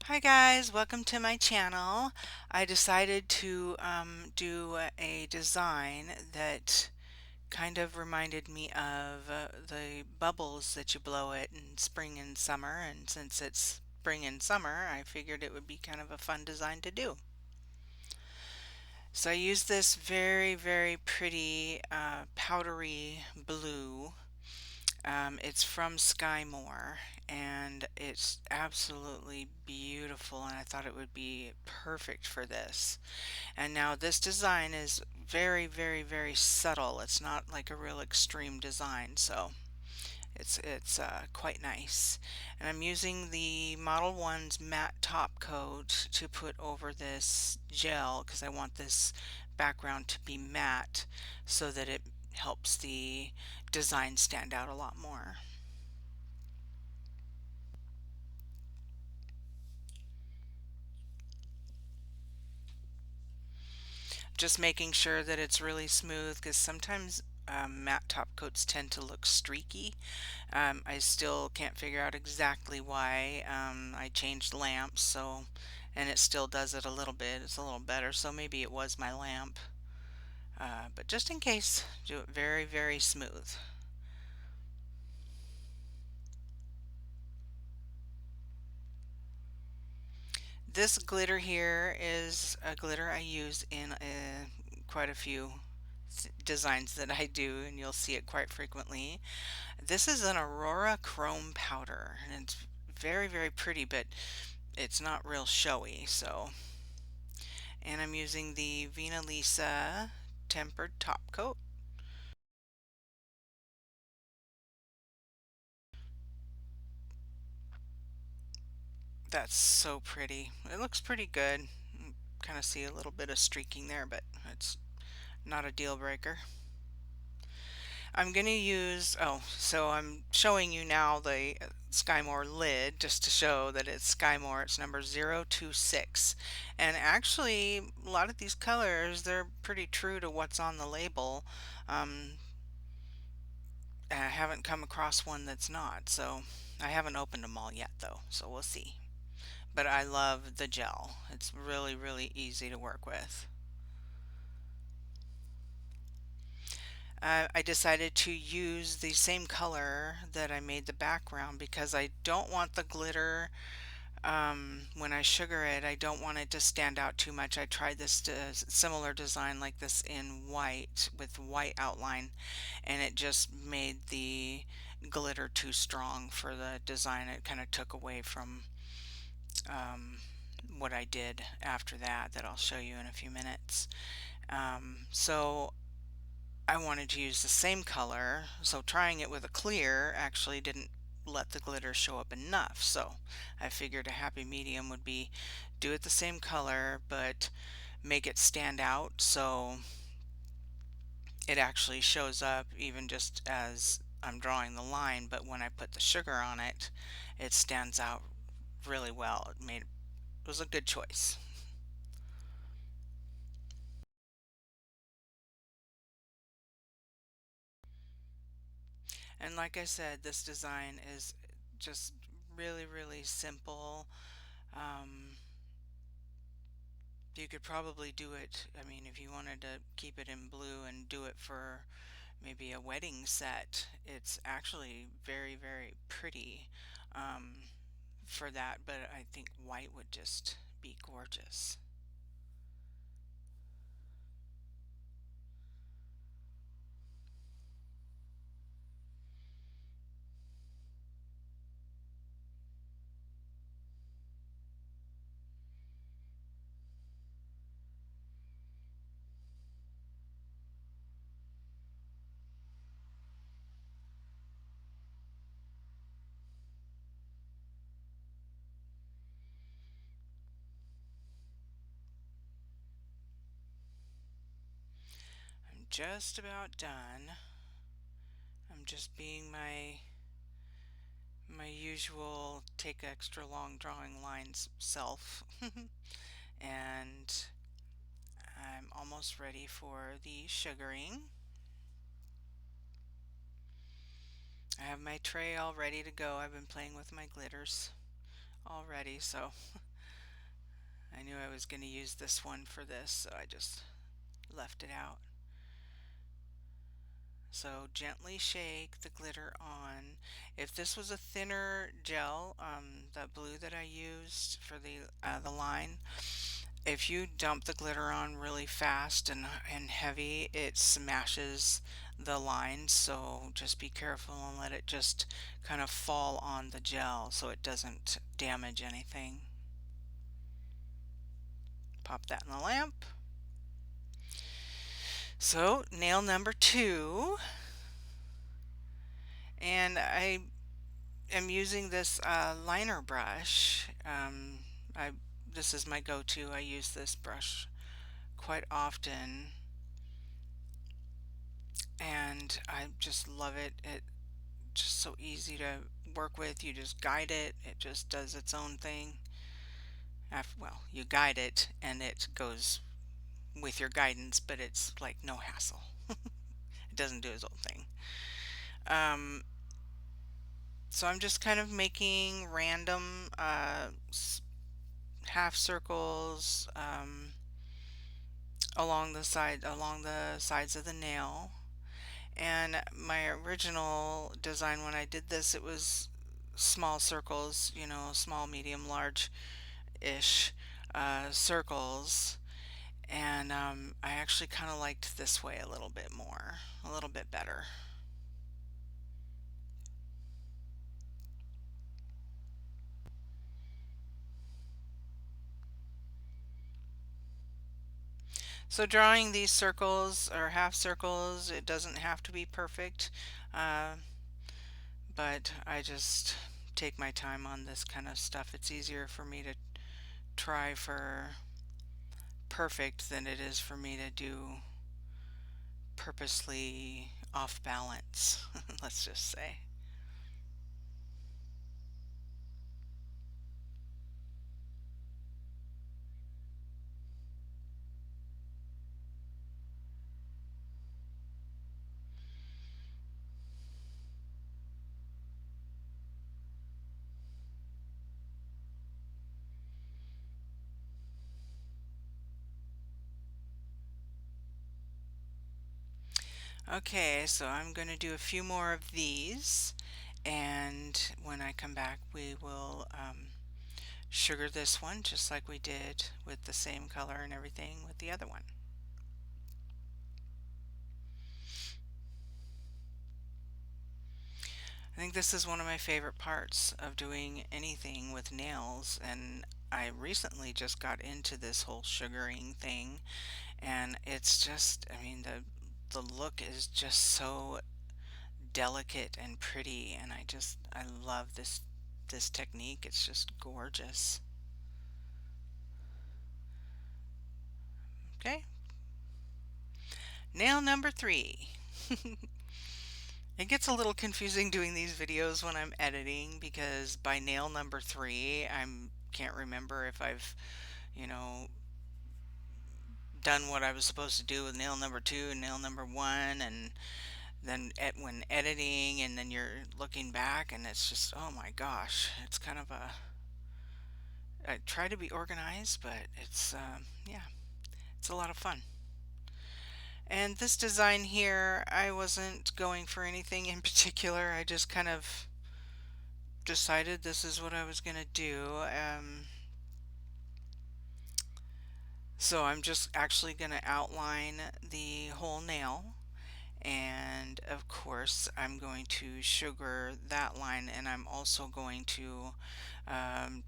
Hi guys, welcome to my channel. I decided to do a design that kind of reminded me of the bubbles that you blow it in spring and summer, and since it's spring and summer I figured it would be kind of a fun design to do. So I used this very pretty powdery blue. It's from Skymore and it's absolutely beautiful, and I thought it would be perfect for this. And now this design is very subtle. It's not like a real extreme design, so it's quite nice. And I'm using the Model 1's matte top coat to put over this gel because I want this background to be matte so that it helps the design stand out a lot more. Just making sure that it's really smooth because sometimes matte top coats tend to look streaky. I still can't figure out exactly why. I changed lamps, and it still does it a little bit. It's a little better, so maybe it was my lamp. But just in case, do it very smooth. This glitter here is a glitter I use in quite a few designs that I do, and you'll see it quite frequently. This is an Aurora chrome powder, and it's very pretty, but it's not real showy. So, and I'm using the Vina Lisa tempered top coat. That's so pretty. It looks pretty good. Kind of see a little bit of streaking there, but it's not a deal breaker. I'm going to use, oh, so I'm showing you now the Skymore lid just to show that it's Skymore. It's number 026. And actually, a lot of these colors, they're pretty true to what's on the label. Um, I haven't come across one that's not, so I haven't opened them all yet though, so we'll see. But I love the gel. It's really easy to work with. I decided to use the same color that I made the background because I don't want the glitter, when I sugar it, I don't want it to stand out too much. I tried this similar design like this in white with white outline, and it just made the glitter too strong for the design. It kind of took away from um, what I did after that I'll show you in a few minutes. So I wanted to use the same color, so trying it with a clear actually didn't let the glitter show up enough. So I figured a happy medium would be do it the same color but make it stand out so it actually shows up even just as I'm drawing the line, but when I put the sugar on it, it stands out really well. It was a good choice. And like I said, this design is just really simple. Um, you could probably do it, I mean, if you wanted to keep it in blue and do it for maybe a wedding set, it's actually very pretty for that, but I think white would just be gorgeous. I'm just about done. I'm just being my usual take extra long drawing lines self. And I'm almost ready for the sugaring. I have my tray all ready to go. I've been playing with my glitters already, so I knew I was going to use this one for this, so I just left it out. So gently shake the glitter on. If this was a thinner gel, the blue that I used for the line, if you dump the glitter on really fast and heavy, it smashes the line. So just be careful and let it just kind of fall on the gel so it doesn't damage anything. Pop that in the lamp. So nail number 2, and I am using this liner brush. I This is my go-to. I use this brush quite often, and I just love it. It's just so easy to work with. You just guide it. It just does its own thing. Well, you guide it, and it goes with your guidance, but it's like no hassle. It doesn't do its own thing. Um, so I'm just kind of making random half circles along the sides of the nail. And my original design, when I did this, it was small circles, you know, small, medium, large ish circles. And I actually kind of liked this way a little bit more, a little bit better. So drawing these circles or half circles, it doesn't have to be perfect, uh, but I just take my time on this kind of stuff. It's easier for me to try for perfect than it is for me to do purposely off balance, let's just say. Okay, so I'm going to do a few more of these, and when I come back, we will sugar this one just like we did with the same color and everything with the other one. I think this is one of my favorite parts of doing anything with nails, and I recently just got into this whole sugaring thing, and it's just, I mean, the look is just so delicate and pretty, and I love this technique. It's just gorgeous. Okay, nail number 3. It gets a little confusing doing these videos when I'm editing because by nail number 3, I can't remember if I've, you know, done what I was supposed to do with nail number 2 and nail number 1, and then when editing and then you're looking back and it's just, oh my gosh, it's kind of a, I try to be organized, but it's yeah, it's a lot of fun. And this design here, I wasn't going for anything in particular. I just kind of decided this is what I was going to do. So I'm just actually going to outline the whole nail. And of course, I'm going to sugar that line, and I'm also going to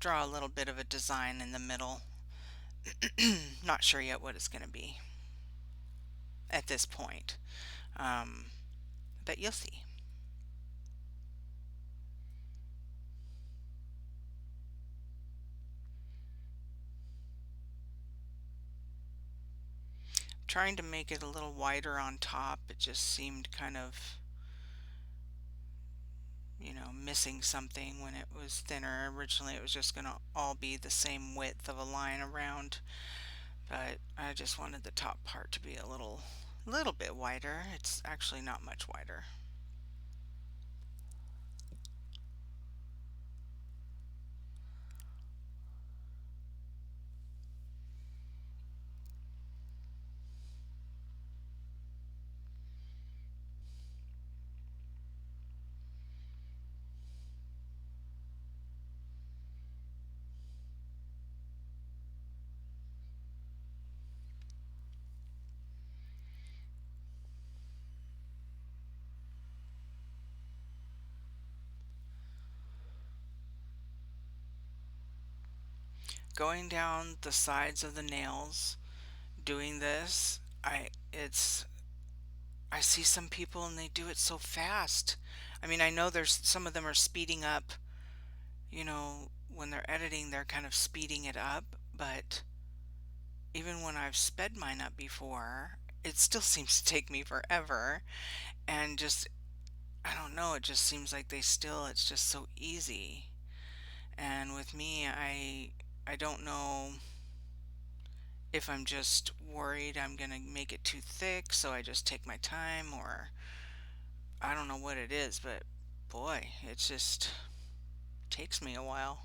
draw a little bit of a design in the middle. Not sure yet what it's going to be at this point, um, but you'll see. Trying to make it a little wider on top, it just seemed kind of, you know, missing something when it was thinner. Originally it was just going to all be the same width of a line around, but I just wanted the top part to be a little bit wider. It's actually not much wider. going down the sides of the nails doing this, I see some people and they do it so fast. I mean, I know there's some of them are speeding up, when they're editing, they're kind of speeding it up, but even when I've sped mine up before, it still seems to take me forever. And just, I don't know, it just seems like it's just so easy. And with me, I don't know if I'm just worried I'm gonna make it too thick, so I just take my time, or I don't know what it is, but boy, it just takes me a while.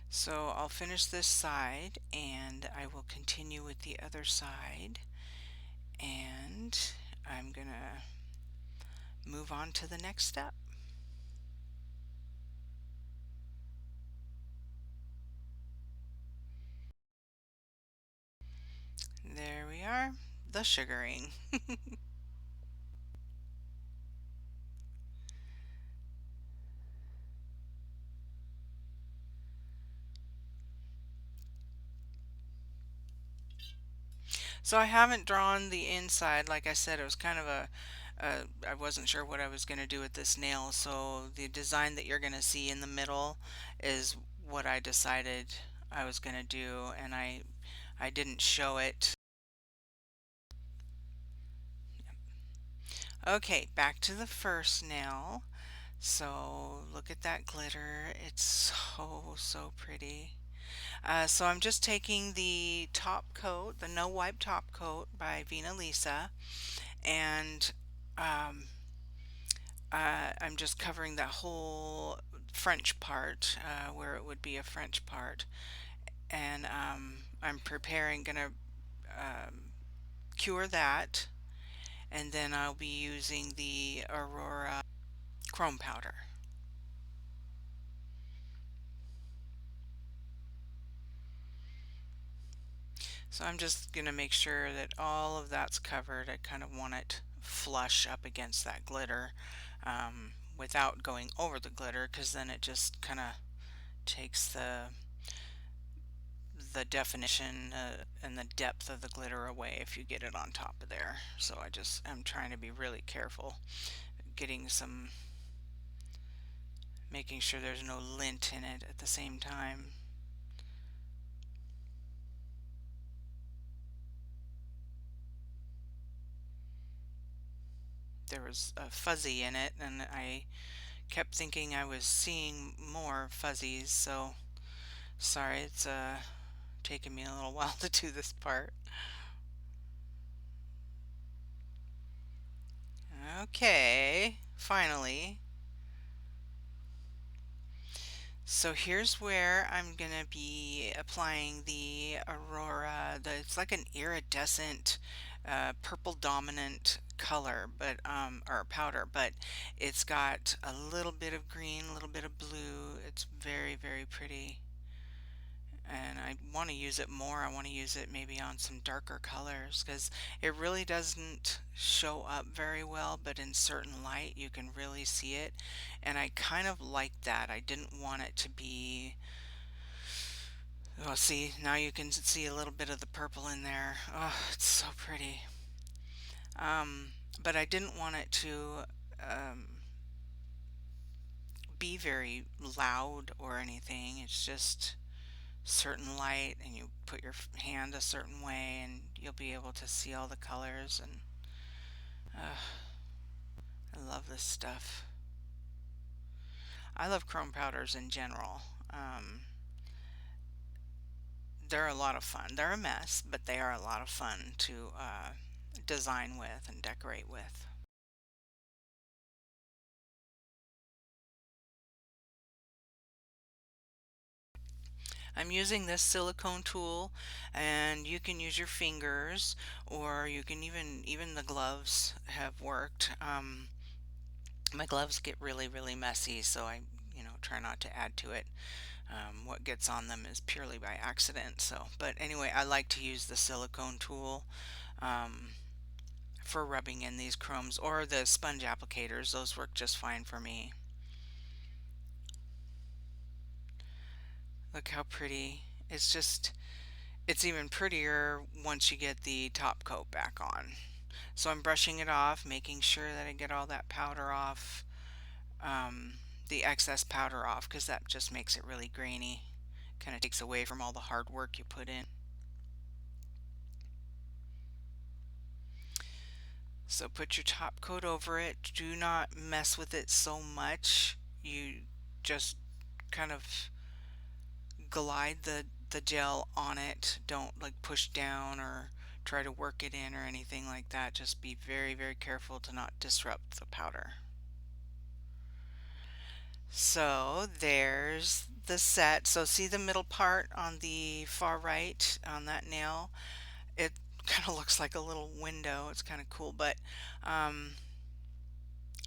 So I'll finish this side and I will continue with the other side, and I'm gonna move on to the next step. There we are, the sugaring. So I haven't drawn the inside. Like I said, it was kind of I wasn't sure what I was going to do with this nail. So the design that you're going to see in the middle is what I decided I was going to do, and I didn't show it. Okay, back to the first nail. So look at that glitter. It's so pretty. So I'm just taking the top coat, the No Wipe top coat by Vina Lisa, and um, I'm just covering that whole French part, where it would be a French part, and I'm gonna um, cure that, and then I'll be using the Aurora chrome powder. So I'm just gonna make sure that all of that's covered. I kind of want it flush up against that glitter, without going over the glitter, because then it just kind of takes the definition, and the depth of the glitter away if you get it on top of there. So I'm trying to be really careful getting some, making sure there's no lint in it at the same time. There was a fuzzy in it and I kept thinking I was seeing more fuzzies, so sorry, it's taken me a little while to do this part. Okay, finally. So here's where I'm gonna be applying the Aurora. It's like an iridescent, purple dominant color, but or powder, but it's got a little bit of green, a little bit of blue. It's very pretty, and I want to use it more. I want to use it maybe on some darker colors because it really doesn't show up very well, but in certain light you can really see it, and I kind of like that. I didn't want it to be, oh, see, now you can see a little bit of the purple in there. Oh, it's so pretty. Um, but I didn't want it to um, be very loud or anything. It's just certain light, and you put your hand a certain way and you'll be able to see all the colors, and I love this stuff. I love chrome powders in general. They're a lot of fun. They're a mess, but they are a lot of fun to design with and decorate with. I'm using this silicone tool, and you can use your fingers, or you can even the gloves have worked. My gloves get really messy, so I try not to add to it. What gets on them is purely by accident. So, but anyway, I like to use the silicone tool. Um, for rubbing in these chromes, or the sponge applicators. Those work just fine for me. Look how pretty. It's even prettier once you get the top coat back on. So I'm brushing it off, making sure that I get all that powder off, um, the excess powder off, because that just makes it really grainy. Kind of takes away from all the hard work you put in. So put your top coat over it. Do not mess with it so much. You just kind of glide the gel on it. Don't like push down or try to work it in or anything like that. Just be very, very careful to not disrupt the powder. So there's the set. So see the middle part on the far right on that nail? It kind of looks like a little window. It's kind of cool, but um,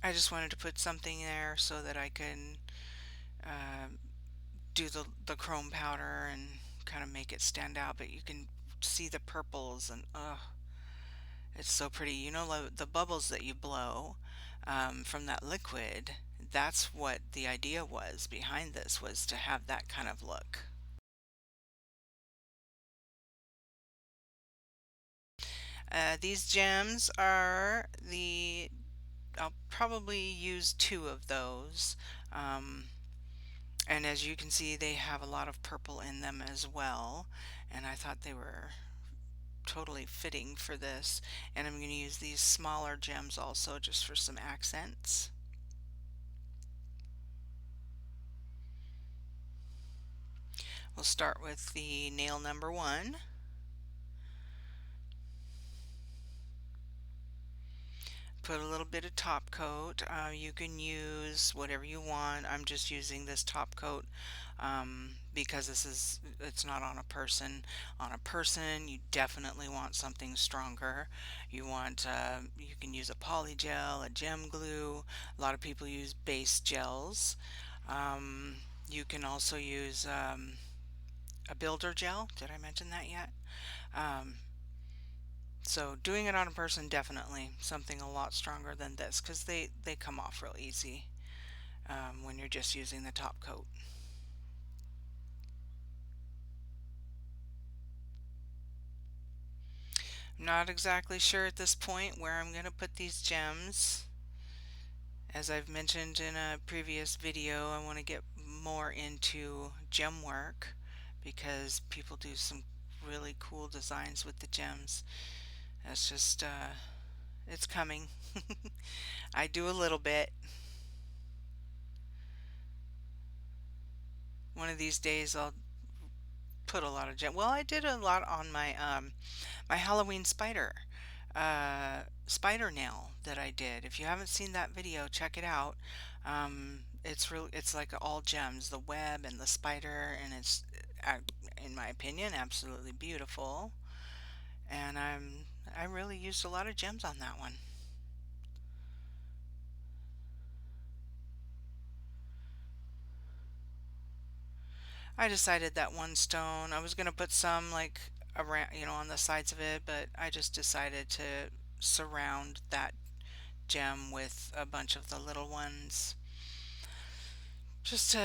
I just wanted to put something there so that I can uh, do the chrome powder and kind of make it stand out. But you can see the purples and it's so pretty. You know, the bubbles that you blow from that liquid, that's what the idea was behind this, was to have that kind of look. These gems are I'll probably use two of those. Um, and as you can see, they have a lot of purple in them as well. And I thought they were totally fitting for this. And I'm going to use these smaller gems also just for some accents. We'll start with the nail number 1. Put a little bit of top coat. You can use whatever you want. I'm just using this top coat because it's not on a person. On a person, you definitely want something stronger. You can use a poly gel, a gem glue. A lot of people use base gels. Um, you can also use a builder gel. Did I mention that yet? Um, so doing it on a person, definitely something a lot stronger than this, because they come off real easy when you're just using the top coat. I'm not exactly sure at this point where I'm going to put these gems. As I've mentioned in a previous video, I want to get more into gem work because people do some really cool designs with the gems. That's just it's coming. I do a little bit. One of these days I'll put a lot of gem. Well, I did a lot on my Halloween spider nail that I did. If you haven't seen that video, check it out. It's like all gems, the web and the spider, and it's in my opinion absolutely beautiful. And I really used a lot of gems on that one. I decided that one stone, I was going to put some like around, on the sides of it, but I just decided to surround that gem with a bunch of the little ones just to,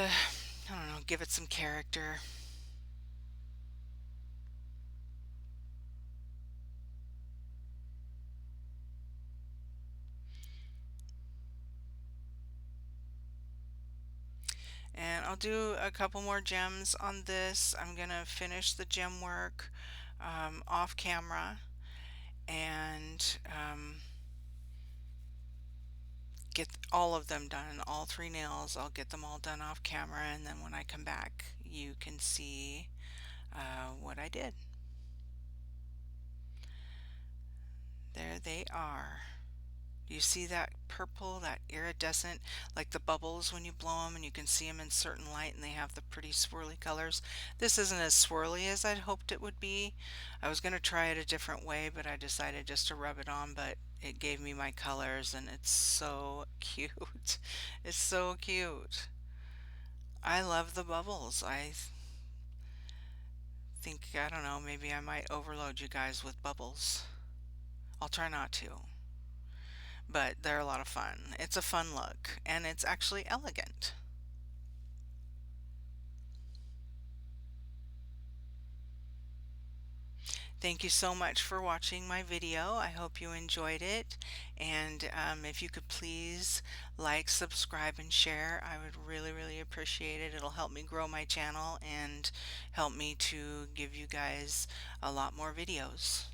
I don't know, give it some character. And I'll do a couple more gems on this. I'm going to finish the gem work off camera and get all of them done, all 3 nails. I'll get them all done off camera, and then when I come back you can see what I did. There they are. You see that purple, that iridescent, like the bubbles when you blow them and you can see them in certain light and they have the pretty swirly colors. This isn't as swirly as I'd hoped it would be. I was going to try it a different way, but I decided just to rub it on, but it gave me my colors and it's so cute. It's so cute. I love the bubbles. I don't know, maybe I might overload you guys with bubbles. I'll try not to. but they're a lot of fun. It's a fun look and it's actually elegant. Thank you so much for watching my video. I hope you enjoyed it. And if you could please like, subscribe, and share, I would really, really appreciate it. It'll help me grow my channel and help me to give you guys a lot more videos.